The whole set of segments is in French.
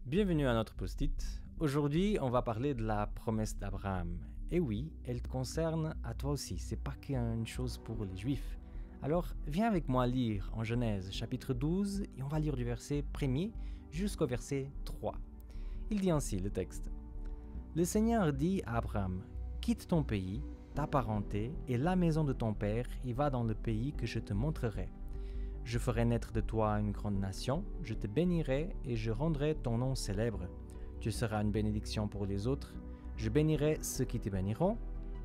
Bienvenue à notre post-it. Aujourd'hui, on va parler de la promesse d'Abraham. Et oui, elle te concerne à toi aussi, c'est pas qu'une chose pour les Juifs. Alors, viens avec moi lire en Genèse chapitre 12 et on va lire du verset 1er jusqu'au verset 3. Il dit ainsi le texte. Le Seigneur dit à Abraham, quitte ton pays, ta parenté et la maison de ton père et va dans le pays que je te montrerai. Je ferai naître de toi une grande nation, je te bénirai et je rendrai ton nom célèbre. Tu seras une bénédiction pour les autres. Je bénirai ceux qui te béniront,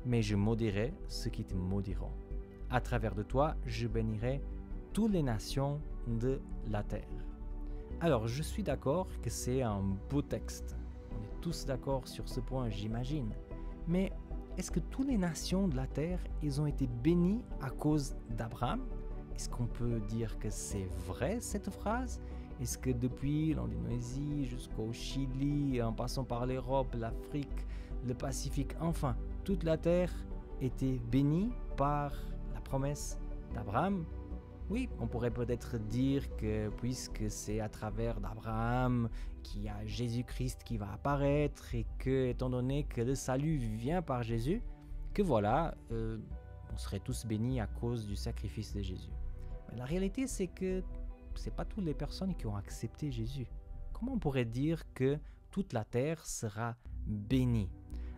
mais je maudirai ceux qui te maudiront. À travers de toi, je bénirai toutes les nations de la terre. Alors, je suis d'accord que c'est un beau texte. On est tous d'accord sur ce point, j'imagine. Mais est-ce que toutes les nations de la terre, ils ont été bénies à cause d'Abraham ? Est-ce qu'on peut dire que c'est vrai cette phrase? Est-ce que depuis l'Indonésie jusqu'au Chili, en passant par l'Europe, l'Afrique, le Pacifique, enfin, toute la terre était bénie par la promesse d'Abraham? Oui, on pourrait peut-être dire que puisque c'est à travers d'Abraham qu'il y a Jésus-Christ qui va apparaître et que, étant donné que le salut vient par Jésus, que voilà, on serait tous bénis à cause du sacrifice de Jésus. Mais la réalité, c'est que ce n'est pas toutes les personnes qui ont accepté Jésus. Comment on pourrait dire que toute la terre sera bénie?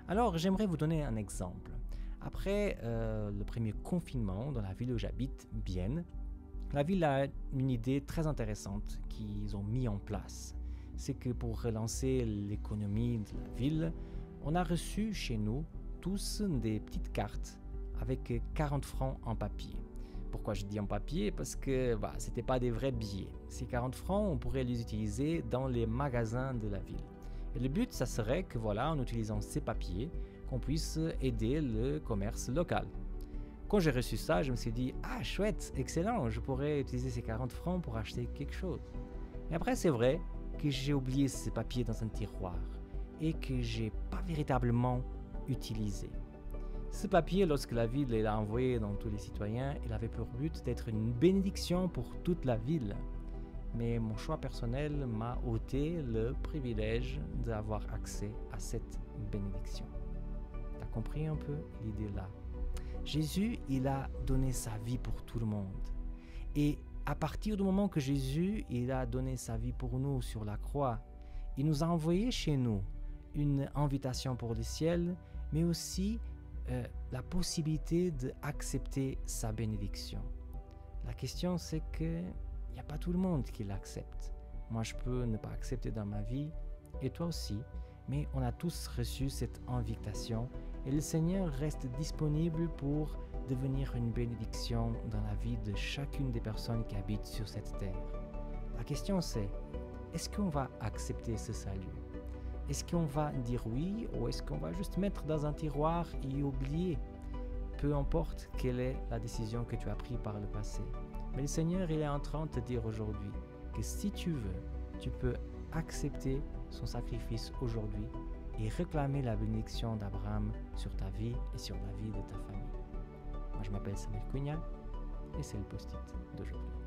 Alors, j'aimerais vous donner un exemple. Après le premier confinement dans la ville où j'habite, Bienne, la ville a une idée très intéressante qu'ils ont mis en place. C'est que pour relancer l'économie de la ville, on a reçu chez nous tous des petites cartes avec 40 francs en papier. Pourquoi je dis en papier? Parce que ce n'étaient pas des vrais billets. Ces 40 francs, on pourrait les utiliser dans les magasins de la ville. Et le but, ça serait que en utilisant ces papiers, qu'on puisse aider le commerce local. Quand j'ai reçu ça, je me suis dit, ah chouette, excellent, je pourrais utiliser ces 40 francs pour acheter quelque chose. Et après, c'est vrai que j'ai oublié ces papiers dans un tiroir et que j'ai pas véritablement utilisé. Ce papier, lorsque la ville l'a envoyé dans tous les citoyens, il avait pour but d'être une bénédiction pour toute la ville. Mais mon choix personnel m'a ôté le privilège d'avoir accès à cette bénédiction. T'as compris un peu l'idée là? Jésus, il a donné sa vie pour tout le monde. Et à partir du moment que Jésus, il a donné sa vie pour nous sur la croix, il nous a envoyé chez nous une invitation pour le ciel, mais aussi la possibilité d'accepter sa bénédiction. La question, c'est qu'il n'y a pas tout le monde qui l'accepte. Moi, je peux ne pas accepter dans ma vie, et toi aussi, mais on a tous reçu cette invitation, et le Seigneur reste disponible pour devenir une bénédiction dans la vie de chacune des personnes qui habitent sur cette terre. La question, c'est, est-ce qu'on va accepter ce salut? Est-ce qu'on va dire oui ou est-ce qu'on va juste mettre dans un tiroir et oublier? Peu importe quelle est la décision que tu as prise par le passé. Mais le Seigneur, il est en train de te dire aujourd'hui que si tu veux, tu peux accepter son sacrifice aujourd'hui et réclamer la bénédiction d'Abraham sur ta vie et sur la vie de ta famille. Moi, je m'appelle Samuel Cunha et c'est le post-it d'aujourd'hui.